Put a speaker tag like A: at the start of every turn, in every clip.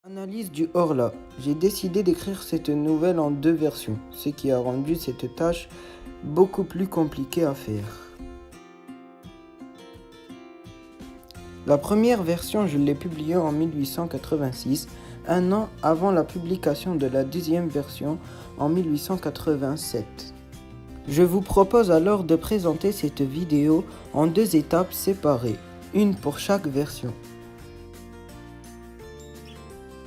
A: Analyse du Horla. J'ai décidé d'écrire cette nouvelle en 2 versions, ce qui a rendu cette tâche beaucoup plus compliquée à faire. La première version, je l'ai publiée en 1886, un an avant la publication de la deuxième version en 1887. Je vous propose alors de présenter cette vidéo en 2 étapes séparées, une pour chaque version.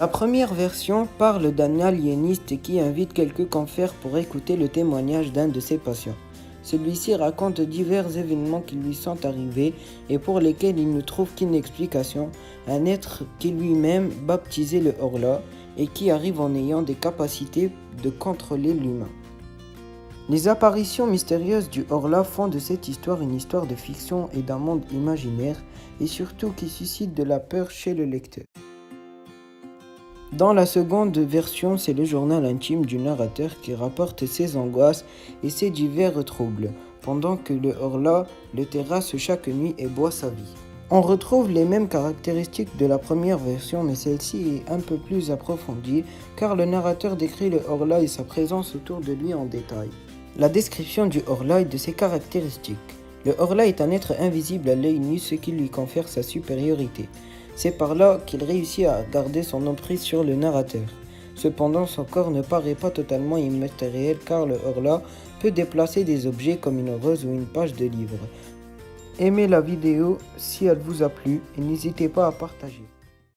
A: La première version parle d'un aliéniste qui invite quelques confrères pour écouter le témoignage d'un de ses patients. Celui-ci raconte divers événements qui lui sont arrivés et pour lesquels il ne trouve qu'une explication, un être qui lui-même baptisé le Horla et qui arrive en ayant des capacités de contrôler l'humain. Les apparitions mystérieuses du Horla font de cette histoire une histoire de fiction et d'un monde imaginaire et surtout qui suscite de la peur chez le lecteur. Dans la seconde version, c'est le journal intime du narrateur qui rapporte ses angoisses et ses divers troubles, pendant que le Horla le terrasse chaque nuit et boit sa vie. On retrouve les mêmes caractéristiques de la première version, mais celle-ci est un peu plus approfondie, car le narrateur décrit le Horla et sa présence autour de lui en détail. La description du Horla et de ses caractéristiques. Le Horla est un être invisible à l'œil nu, ce qui lui confère sa supériorité. C'est par là qu'il réussit à garder son emprise sur le narrateur. Cependant, son corps ne paraît pas totalement immatériel car le Horla peut déplacer des objets comme une rose ou une page de livre. Aimez la vidéo si elle vous a plu et n'hésitez pas à partager.